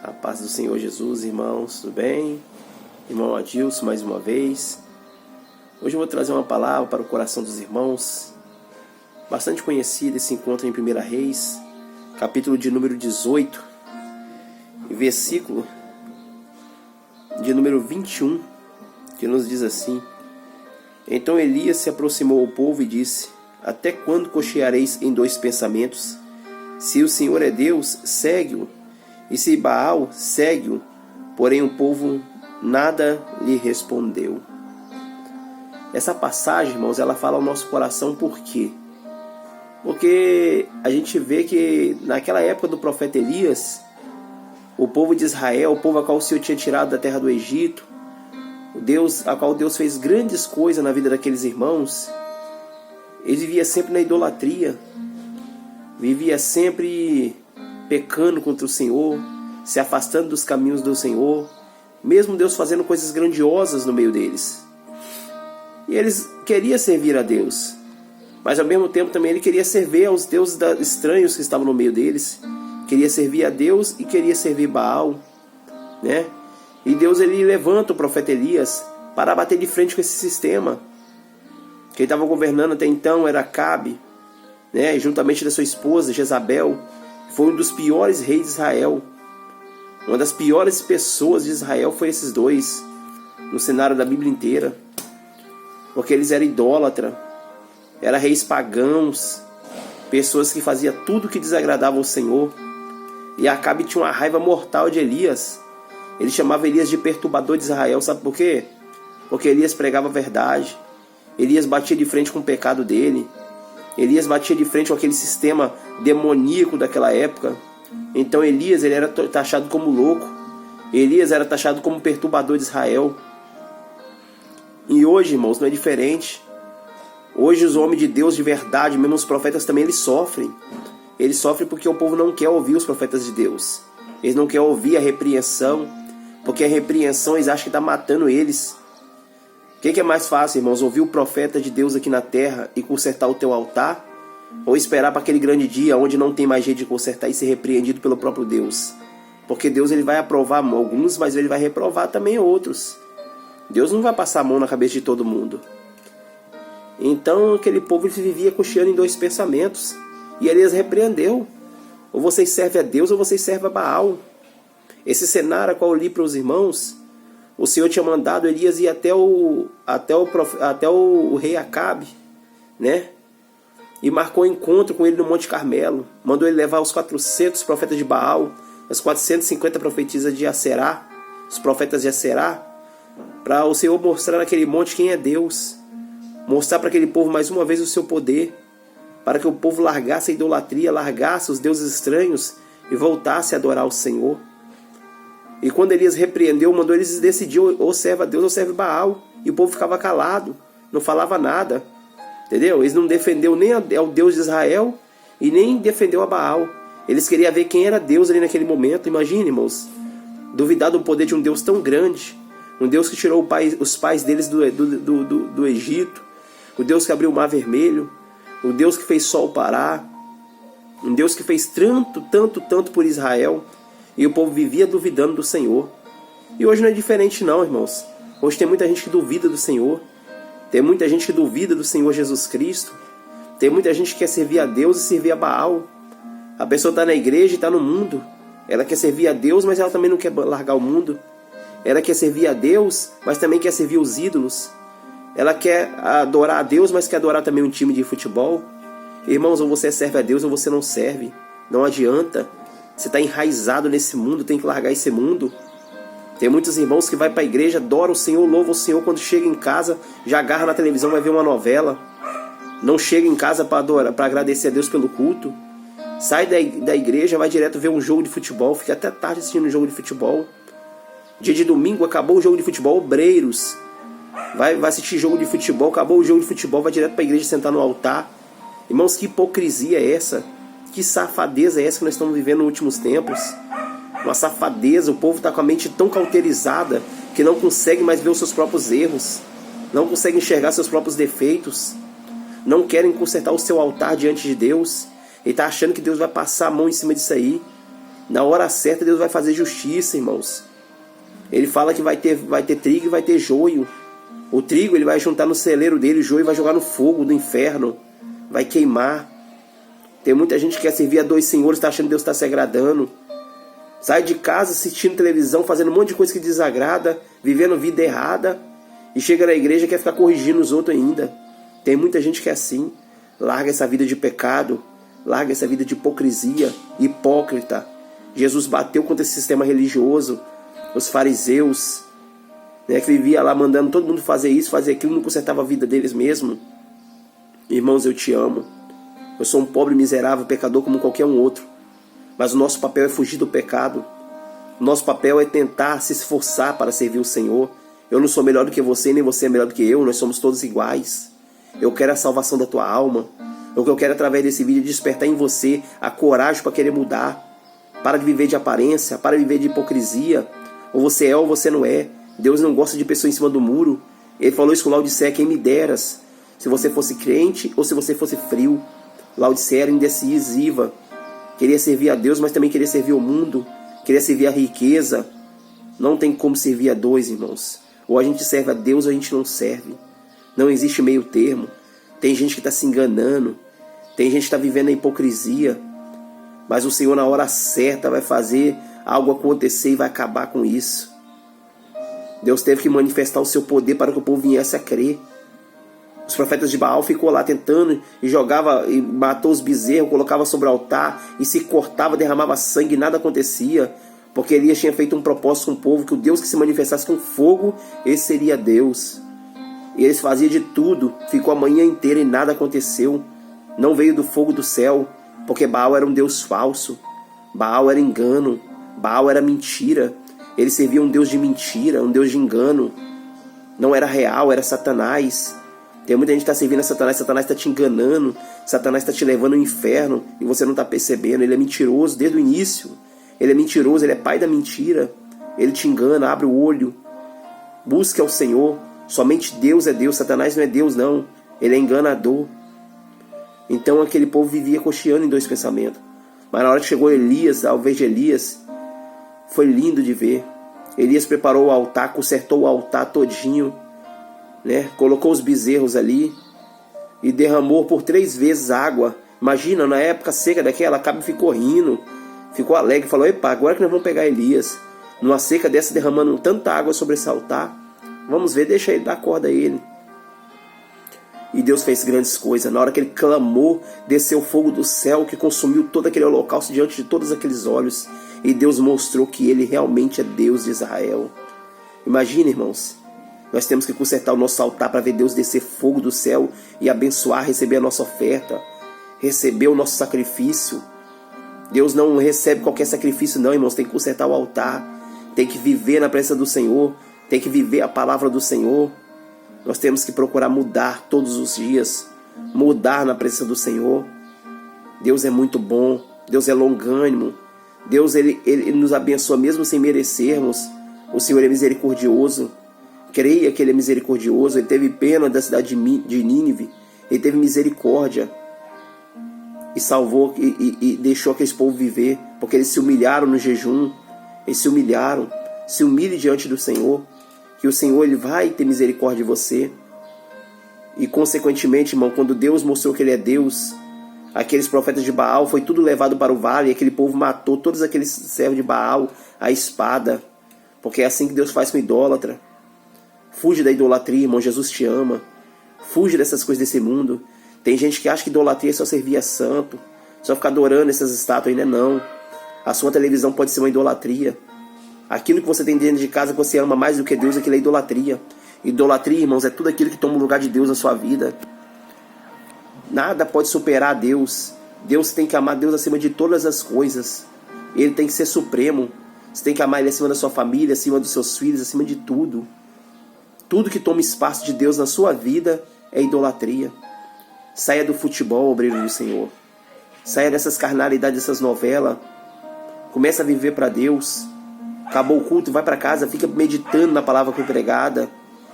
A paz do Senhor Jesus, irmãos, tudo bem? Irmão Adilson, mais uma vez. Hoje eu vou trazer uma palavra para o coração dos irmãos, bastante conhecida, se encontra em 1 Reis, capítulo de número 18, e versículo de número 21, que nos diz assim: Então Elias se aproximou ao povo e disse: Até quando cocheareis em dois pensamentos? Se o Senhor é Deus, segue-o, e se Baal, segue-o. Porém o povo nada lhe respondeu. Essa passagem, irmãos, ela fala ao nosso coração por quê? Porque a gente vê que naquela época do profeta Elias, o povo de Israel, o povo a qual o Senhor tinha tirado da terra do Egito, a qual Deus fez grandes coisas na vida daqueles irmãos, eles viviam sempre na idolatria, vivia sempre pecando contra o Senhor, se afastando dos caminhos do Senhor, mesmo Deus fazendo coisas grandiosas no meio deles. E eles queriam servir a Deus, mas ao mesmo tempo também ele queria servir aos deuses estranhos que estavam no meio deles. Queria servir a Deus e queria servir Baal, né? E Deus ele levanta o profeta Elias para bater de frente com esse sistema. Quem estava governando até então era Acabe, né? Juntamente da sua esposa Jezabel. Foi um dos piores reis de Israel. Uma das piores pessoas de Israel foi esses dois no cenário da Bíblia inteira, porque eles eram idólatras, eram reis pagãos, pessoas que faziam tudo que desagradava ao Senhor. E Acabe tinha uma raiva mortal de Elias. Ele chamava Elias de perturbador de Israel. Sabe por quê? Porque Elias pregava a verdade. Elias batia de frente com o pecado dele. Elias batia de frente com aquele sistema demoníaco daquela época. Então Elias ele era taxado como louco. Elias era taxado como perturbador de Israel. E hoje, irmãos, não é diferente. Hoje os homens de Deus de verdade, mesmo os profetas também, eles sofrem. Eles sofrem porque o povo não quer ouvir os profetas de Deus. Eles não querem ouvir a repreensão, porque a repreensão eles acham que está matando eles. O que é mais fácil, irmãos? Ouvir o profeta de Deus aqui na terra e consertar o teu altar? Ou esperar para aquele grande dia onde não tem mais jeito de consertar e ser repreendido pelo próprio Deus? Porque Deus ele vai aprovar alguns, mas ele vai reprovar também outros. Deus não vai passar a mão na cabeça de todo mundo. Então aquele povo ele vivia cocheando em dois pensamentos. E Elias repreendeu: ou vocês servem a Deus ou vocês servem a Baal. Esse cenário a qual eu li para os irmãos, o Senhor tinha mandado Elias ir até o rei Acabe, né? E marcou um encontro com ele no Monte Carmelo. Mandou ele levar os 400 profetas de Baal, as 450 profetisas de Aserá, os profetas de Aserá, para o Senhor mostrar naquele monte quem é Deus. Mostrar para aquele povo mais uma vez o seu poder, para que o povo largasse a idolatria, largasse os deuses estranhos e voltasse a adorar o Senhor. E quando Elias repreendeu, mandou eles decidir ou serve a Deus ou serve Baal. E o povo ficava calado, não falava nada. Entendeu? Eles não defendeu nem ao Deus de Israel e nem defendeu a Baal. Eles queriam ver quem era Deus ali naquele momento. Imagine, irmãos, duvidar do poder de um Deus tão grande. Um Deus que tirou os pais deles do Egito. O Deus que abriu o mar vermelho. O Deus que fez sol parar. Um Deus que fez tanto por Israel. E o povo vivia duvidando do Senhor. E hoje não é diferente não, irmãos. Hoje tem muita gente que duvida do Senhor. Tem muita gente que duvida do Senhor Jesus Cristo. Tem muita gente que quer servir a Deus e servir a Baal. A pessoa está na igreja e está no mundo. Ela quer servir a Deus, mas ela também não quer largar o mundo. Ela quer servir a Deus, mas também quer servir os ídolos. Ela quer adorar a Deus, mas quer adorar também um time de futebol. Irmãos, ou você serve a Deus ou você não serve. Não adianta. Você está enraizado nesse mundo, tem que largar esse mundo. Tem muitos irmãos que vai para a igreja, adoram o Senhor, louvam o Senhor, quando chega em casa, já agarra na televisão, vai ver uma novela. Não chega em casa para adorar, para agradecer a Deus pelo culto. Sai da igreja, vai direto ver um jogo de futebol, fica até tarde assistindo um jogo de futebol. Dia de domingo, acabou o jogo de futebol, obreiros. Vai assistir jogo de futebol, acabou o jogo de futebol, vai direto para a igreja sentar no altar. Irmãos, que hipocrisia é essa? Que safadeza é essa que nós estamos vivendo nos últimos tempos? Uma safadeza, o povo está com a mente tão cauterizada que não consegue mais ver os seus próprios erros, não consegue enxergar seus próprios defeitos, não querem consertar o seu altar diante de Deus, e está achando que Deus vai passar a mão em cima disso aí. Na hora certa Deus vai fazer justiça, irmãos. Ele fala que vai ter trigo e vai ter joio. O trigo ele vai juntar no celeiro dele, o joio vai jogar no fogo do inferno. Vai queimar. Tem muita gente que quer servir a dois senhores, está achando que Deus está se agradando. Sai de casa assistindo televisão, fazendo um monte de coisa que desagrada, vivendo vida errada. E chega na igreja e quer ficar corrigindo os outros ainda. Tem muita gente que é assim. Larga essa vida de pecado. Larga essa vida de hipocrisia. Hipócrita. Jesus bateu contra esse sistema religioso. Os fariseus, né, que vivia lá mandando todo mundo fazer isso, fazer aquilo, não consertava a vida deles mesmo. Irmãos, eu te amo. Eu sou um pobre, miserável, pecador como qualquer um outro. Mas o nosso papel é fugir do pecado. O nosso papel é tentar se esforçar para servir o Senhor. Eu não sou melhor do que você, nem você é melhor do que eu. Nós somos todos iguais. Eu quero a salvação da tua alma. O que eu quero através desse vídeo é despertar em você a coragem para querer mudar. Para de viver de aparência, para de viver de hipocrisia. Ou você é ou você não é. Deus não gosta de pessoas em cima do muro. Ele falou isso com Laodiceia: quem me deras, se você fosse crente ou se você fosse frio. Laodiceia era indecisiva. Queria servir a Deus, mas também queria servir o mundo. Queria servir a riqueza. Não tem como servir a dois, irmãos. Ou a gente serve a Deus ou a gente não serve. Não existe meio termo. Tem gente que está se enganando. Tem gente que está vivendo a hipocrisia. Mas o Senhor na hora certa vai fazer algo acontecer e vai acabar com isso. Deus teve que manifestar o seu poder para que o povo viesse a crer. Os profetas de Baal ficou lá tentando e jogava e matou os bezerros, colocava sobre o altar e se cortava, derramava sangue e nada acontecia, porque Elias tinha feito um propósito com o povo que o Deus que se manifestasse com fogo, esse seria Deus. E eles faziam de tudo, ficou a manhã inteira e nada aconteceu. Não veio do fogo do céu, porque Baal era um Deus falso. Baal era engano. Baal era mentira. Ele servia um Deus de mentira, um Deus de engano. Não era real, era Satanás. Tem muita gente que está servindo a Satanás. Satanás está te enganando. Satanás está te levando ao inferno e você não está percebendo. Ele é mentiroso desde o início. Ele é mentiroso, ele é pai da mentira. Ele te engana, abre o olho. Busque ao Senhor. Somente Deus é Deus. Satanás não é Deus, não. Ele é enganador. Então aquele povo vivia cocheando em dois pensamentos. Mas na hora que chegou Elias, ao vez de Elias, foi lindo de ver. Elias preparou o altar, consertou o altar todinho, né? Colocou os bezerros ali e derramou por 3 vezes água. Imagina, na época seca daquela, Acabe ficou rindo, ficou alegre, falou: epa, agora que nós vamos pegar Elias. Numa seca dessa, derramando tanta água sobre esse altar, vamos ver, deixa ele, dar corda a ele. E Deus fez grandes coisas. Na hora que ele clamou, desceu fogo do céu que consumiu todo aquele holocausto diante de todos aqueles olhos. E Deus mostrou que ele realmente é Deus de Israel. Imagina, irmãos, nós temos que consertar o nosso altar para ver Deus descer fogo do céu e abençoar, receber a nossa oferta, receber o nosso sacrifício. Deus não recebe qualquer sacrifício não, irmãos. Tem que consertar o altar, tem que viver na presença do Senhor, tem que viver a palavra do Senhor. Nós temos que procurar mudar todos os dias, mudar na presença do Senhor. Deus é muito bom, Deus é longânimo, Deus ele nos abençoa mesmo sem merecermos. O Senhor é misericordioso. Creia que Ele é misericordioso. Ele teve pena da cidade de Nínive, Ele teve misericórdia e salvou e deixou aqueles povos viver, porque eles se humilharam no jejum. Eles se humilharam. Se humilhe diante do Senhor, que o Senhor ele vai ter misericórdia de você. E consequentemente, irmão, quando Deus mostrou que Ele é Deus, aqueles profetas de Baal foi tudo levado para o vale, e aquele povo matou todos aqueles servos de Baal à espada, porque é assim que Deus faz com o idólatra. Fuge da idolatria, irmão. Jesus te ama. Fuge dessas coisas desse mundo. Tem gente que acha que idolatria é só servir a santo, só ficar adorando essas estátuas, ainda não. A sua televisão pode ser uma idolatria. Aquilo que você tem dentro de casa que você ama mais do que Deus, aquilo é idolatria. Idolatria, irmãos, é tudo aquilo que toma o lugar de Deus na sua vida. Nada pode superar a Deus. Deus tem que amar Deus acima de todas as coisas. Ele tem que ser supremo. Você tem que amar Ele acima da sua família, acima dos seus filhos, acima de tudo. Tudo que toma espaço de Deus na sua vida é idolatria. Saia do futebol, obreiro do Senhor. Saia dessas carnalidades, dessas novelas. Comece a viver para Deus. Acabou o culto, vai para casa, fica meditando na palavra que foi pregada.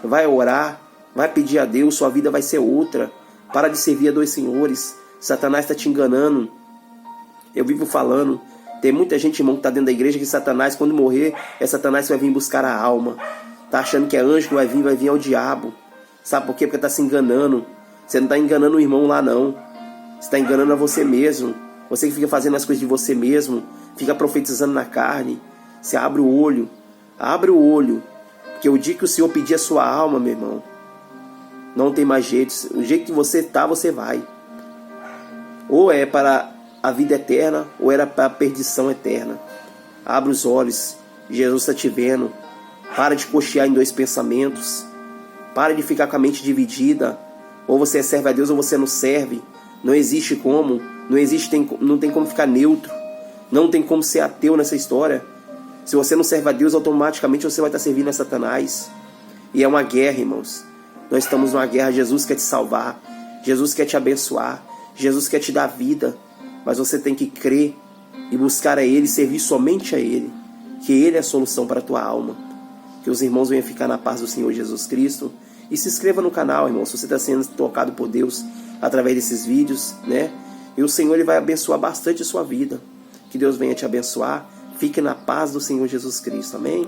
Vai orar, vai pedir a Deus, sua vida vai ser outra. Para de servir a dois senhores. Satanás está te enganando. Eu vivo falando Tem muita gente, irmão, que está dentro da igreja que Satanás, quando morrer, é Satanás que vai vir buscar a alma. Tá achando que é anjo que vai vir ao diabo. Sabe por quê? Porque está se enganando. Você não está enganando o irmão lá, não. Você está enganando a você mesmo. Você que fica fazendo as coisas de você mesmo, fica profetizando na carne. Você abre o olho. Abre o olho. Porque o dia que o Senhor pedir a sua alma, meu irmão, não tem mais jeito. O jeito que você está, você vai. Ou é para a vida eterna, ou era para a perdição eterna. Abre os olhos. Jesus está te vendo. Para de cochear em dois pensamentos. Para de ficar com a mente dividida. Ou você serve a Deus ou você não serve. Não existe como. Não tem como ficar neutro. Não tem como ser ateu nessa história. Se você não serve a Deus, automaticamente você vai estar servindo a Satanás. E é uma guerra, irmãos. Nós estamos numa guerra. Jesus quer te salvar. Jesus quer te abençoar. Jesus quer te dar vida. Mas você tem que crer e buscar a Ele, servir somente a Ele. Que Ele é a solução para a tua alma. Que os irmãos venham ficar na paz do Senhor Jesus Cristo. E se inscreva no canal, irmão, se você está sendo tocado por Deus através desses vídeos, né? E o Senhor ele vai abençoar bastante a sua vida. Que Deus venha te abençoar. Fique na paz do Senhor Jesus Cristo. Amém?